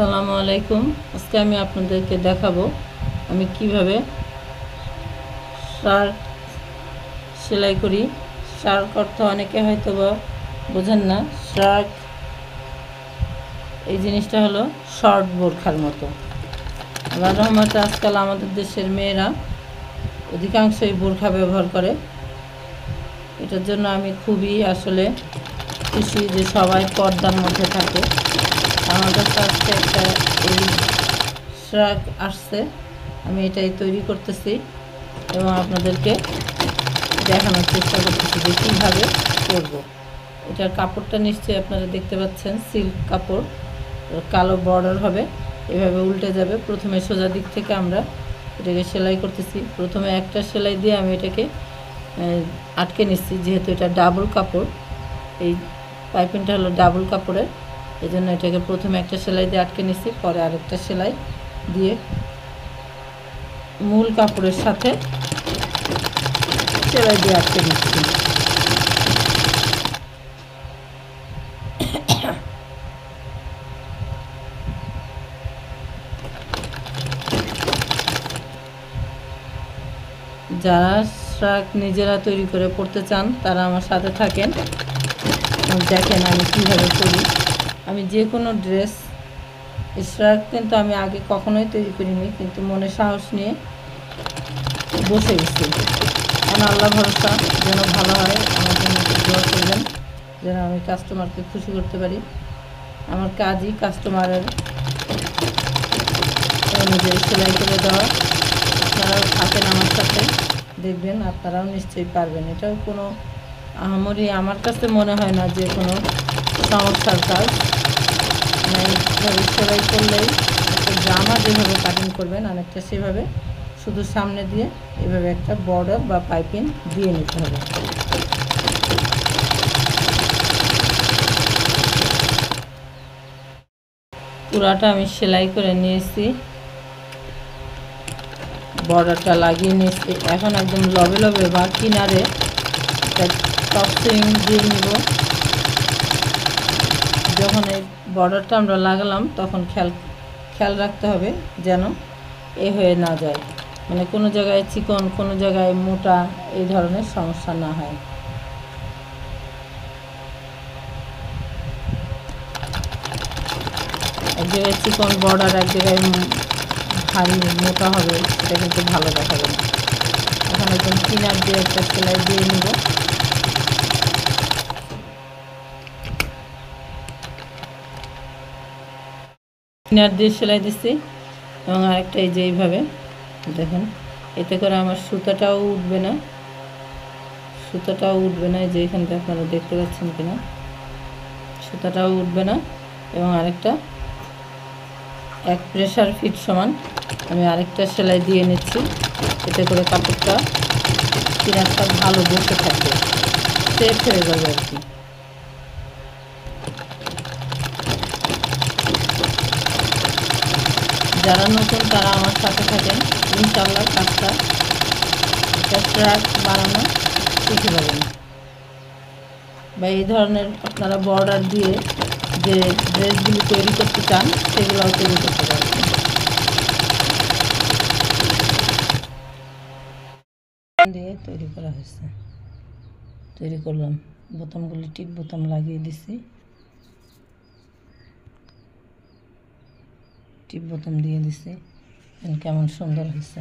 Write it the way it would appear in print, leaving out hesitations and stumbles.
আসসালামু আলাইকুম। আজকে আমি আপনাদেরকে দেখাবো আমি কিভাবে শার্ট সেলাই করি। শার্ট অর্থ অনেকে হয়তো বা বোঝেন না। শার্ট এই জিনিসটা হলো শর্ট বোরখার মতো। আল্লাহর রহমতে আজকাল আমাদের দেশের মেয়েরা অধিকাংশই বোরখা ব্যবহার করে। এটার জন্য আমি খুবই আসলে খুশি যে সবাই পর্দার মধ্যে থাকে। আমার কাছে আজকে একটা এই শার্ট আসছে, আমি এটাই তৈরি করতেছি এবং আপনাদেরকে দেখানোর চেষ্টা করতেছি যে কীভাবে করব। এটার কাপড়টা নিশ্চয়ই আপনারা দেখতে পাচ্ছেন, সিল্ক কাপড়, কালো বর্ডার হবে, এভাবে উল্টে যাবে। প্রথমে সোজা দিক থেকে আমরা এটাকে সেলাই করতেছি। প্রথমে একটা সেলাই দিয়ে আমি এটাকে আটকে নিচ্ছি, যেহেতু এটা ডাবল কাপড়, এই পাইপিংটা হলো ডাবল কাপড়ের, এই জন্য এটাকে প্রথমে একটা সেলাই দিয়ে আটকে নিচ্ছি, পরে আরেকটা সেলাই দিয়ে মূল কাপড়ের সাথে সেলাই দিয়ে আটকে নিচ্ছি। যারা শার্ট নিজেরা তৈরি করে পড়তে চান তারা আমার সাথে থাকেন, দেখেন আমি কীভাবে করি। আমি যে কোনো ড্রেস শার্ট কিন্তু আমি আগে কখনোই তৈরি করিনি, কিন্তু মনে সাহস নিয়ে বসে গেছি। এখন আল্লাহ ভরসা, যেন ভালো হয়। আমার জন্য দোয়া করবেন যেন আমি কাস্টমারকে খুশি করতে পারি। আমার কাজই কাস্টমারের অনুযায়ী সেলাই করে দেওয়া। আপনারাও থাকেন আমার সাথে, দেখবেন আপনারাও নিশ্চয়ই পারবেন। এটাও কোনো আহামরি আমার কাছে মনে হয় না যে কোনো সমস্যার কাজ। এইভাবে সেলাই করলেই একটা জামা যেভাবে কাটিং করবেন অনেকটা সেভাবে, শুধু সামনে দিয়ে এভাবে একটা বর্ডার বা পাইপিং দিয়ে নিতে হবে। পুরাটা আমি সেলাই করে নিয়েছি, বর্ডারটা লাগিয়ে নিয়েছি। এখন একদম লবে লবে বা কিনারে একটা টপ সুইং দিয়ে নিব। যখন এই বর্ডারটা আমরা লাগালাম তখন খেয়াল রাখতে হবে যেন হয়ে না যায়, মানে কোনো জায়গায় চিকন, কোনো জায়গায় মোটা, এই ধরনের সমস্যা না হয়। এক জায়গায় চিকন বর্ডার, এক জায়গায় ভারী মোটা হবে, সেটা কিন্তু ভালো দেখাবে না। এখন একদম কিনার দিয়ে একটা সেলাই দিয়ে নিব। কিনার দিয়ে সেলাই দিচ্ছি এবং আরেকটা এই যে এইভাবে দেখেন, এতে করে আমার সুতাটাও উঠবে না, এই যে এখানটা আপনারা দেখতে পাচ্ছেন কিনা, সুতাটাও উঠবে না। এবং আরেকটা এক প্রেশার ফিট সমান আমি আরেকটা সেলাই দিয়ে নিচ্ছি, এতে করে কাপড়টা কিনারটা ভালো বসে থাকবে, সেট হয়ে যাবে আর কি। যারা নতুন তারা আমার সাথে থাকেন, ইনশাআল্লাহ কাজটা ট্রাক বানানো শিখে যাবেন। বা এই ধরনের আপনারা বর্ডার দিয়ে যে ড্রেসগুলি তৈরি করতে চান সেগুলোও তৈরি করতে পারবেন। দিয়ে তৈরি করা হয়েছে, তৈরি করলাম, বোতামগুলি টিপ বোতাম লাগিয়ে দিছি, টিপ বোতাম দিয়ে দিছি, কেমন সুন্দর হয়েছে।